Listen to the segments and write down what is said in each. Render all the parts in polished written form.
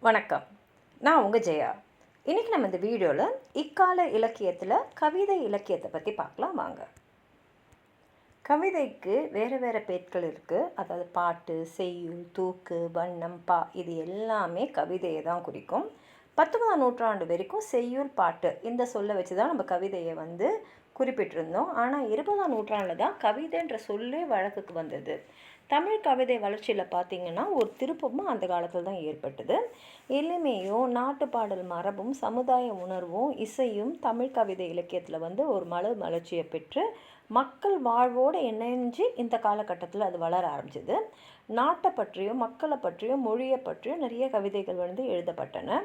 வணக்கம். நான் உங்கள் ஜெயா. இன்றைக்கி நம்ம இந்த வீடியோவில் இக்கால இலக்கியத்தில் கவிதை இலக்கியத்தை பற்றி பார்க்கலாம் வாங்க. கவிதைக்கு வேறு வேறு பெயர்கள் இருக்குது. அதாவது பாட்டு, செய்யுள், தூக்கு, வண்ணம், இது எல்லாமே கவிதையை தான் குறிக்கும். 19ஆம் நூற்றாண்டு வரைக்கும் செய்யுள், பாட்டு இந்த சொல்லை வச்சு தான் நம்ம கவிதையை குறிப்பிட்டிருந்தோம். ஆனால் 20ஆம் நூற்றாண்டில் தான் கவிதைன்ற சொல்லே வழக்குக்கு வந்தது. தமிழ் கவிதை வளர்ச்சியில் பார்த்திங்கன்னா ஒரு திருப்பமும் அந்த காலத்தில் தான் ஏற்பட்டது. எளிமையும் நாட்டுப்பாடல் மரபும் சமுதாய உணர்வும் இசையும் தமிழ் கவிதை இலக்கியத்தில் ஒரு மலர்ச்சியை பெற்று மக்கள் வாழ்வோடு இணைஞ்சு இந்த காலகட்டத்தில் அது வளர ஆரம்பிச்சது. நாட்டை பற்றியும் மக்களை பற்றியும் மொழியை பற்றியும் நிறைய கவிதைகள் எழுதப்பட்டன.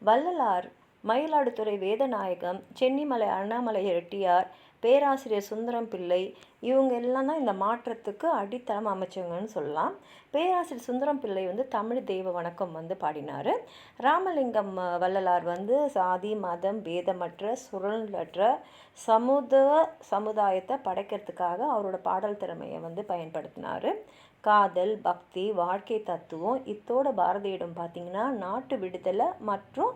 வள்ளலார், மயிலாடுதுறை வேதநாயகம், சென்னிமலை அண்ணாமலை ரெட்டியார், பேராசிரியர் சுந்தரம் பிள்ளை இவங்க எல்லாம் தான் இந்த மாற்றத்துக்கு அடித்தளம் அமைச்சவங்கன்னு சொல்லலாம். பேராசிரியர் சுந்தரம் பிள்ளை தமிழ் தெய்வ வணக்கம் பாடினார். ராமலிங்கம் வள்ளலார் சாதி மதம் பேதமற்ற சுழலற்ற சமுதாயத்தை படைக்கிறதுக்காக அவரோட பாடல் திறமையை பயன்படுத்தினார். காதல், பக்தி, வாழ்க்கை தத்துவம் இத்தோட பாரதியிடம் பார்த்திங்கன்னா நாட்டு விடுதலை மற்றும்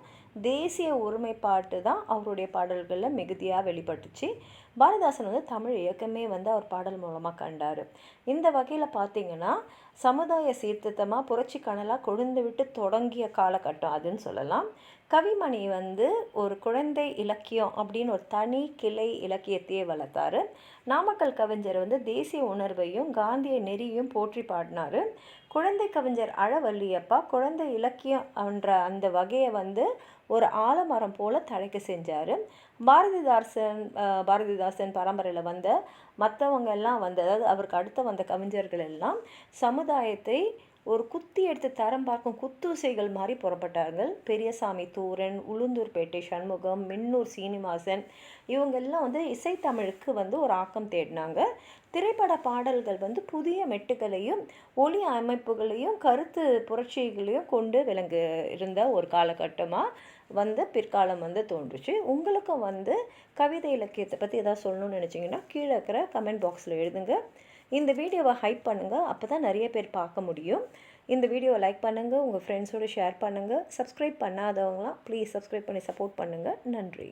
தேசிய ஒருமைப்பாட்டு தான் அவருடைய பாடல்களில் மிகுதியாக வெளிப்பட்டுச்சு. பாரதிதாசன் தமிழ் இயக்கமே அவர் பாடல் மூலமாக கண்டார். இந்த வகையில் பார்த்திங்கன்னா சமுதாய சீர்திருத்தமாக புரட்சி கனலாக கொழுந்து விட்டு தொடங்கிய காலகட்டம் அதுன்னு சொல்லலாம். கவிமணி ஒரு குழந்தை இலக்கியம் அப்படின்னு ஒரு தனி கிளை இலக்கியத்தையே வளர்த்தாரு. நாமக்கல் கவிஞர் தேசிய உணர்வையும் காந்திய நெறியும் போற்றி பாடினார். குழந்தை கவிஞர் அழவல்லியப்பா குழந்தை இலக்கியம் என்ற அந்த வகையை ஒரு ஆலமரம் போல தழைக்க செஞ்சார். பாரதிதாசன் பரம்பரையில் மற்றவங்க எல்லாம் அதாவது அவருக்கு அடுத்து வந்த கவிஞர்கள் எல்லாம் சமுதாயத்தை ஒரு குத்தி எடுத்து தரம் பார்க்கும் குத்தூசைகள் மாதிரி புறப்பட்டார்கள். பெரியசாமி தூரன், உளுந்தூர்பேட்டை சண்முகம், மின்னூர் சீனிவாசன் இவங்கெல்லாம் இசைத்தமிழுக்கு ஒரு ஆக்கம் தேடினாங்க. திரைப்பட பாடல்கள் புதிய மெட்டுகளையும் ஒலி அமைப்புகளையும் கருத்து புரட்சிகளையும் கொண்டு விளங்கு இருந்த ஒரு காலகட்டமாக பிற்காலம் தோன்றுச்சு. உங்களுக்கும் கவிதை இலக்கியத்தை பற்றி எதாவது சொல்லணும்னு நினச்சிங்கன்னா கீழே இருக்கிற கமெண்ட் பாக்ஸில் எழுதுங்க. இந்த வீடியோவை ஹைப் பண்ணுங்கள், அப்போ தான் நிறைய பேர் பார்க்க முடியும். இந்த வீடியோவை லைக் பண்ணுங்கள், உங்கள் ஃப்ரெண்ட்ஸோடு ஷேர் பண்ணுங்கள். சப்ஸ்கிரைப் பண்ணாதவங்களாம் ப்ளீஸ் சப்ஸ்கிரைப் பண்ணி சப்போர்ட் பண்ணுங்கள். நன்றி.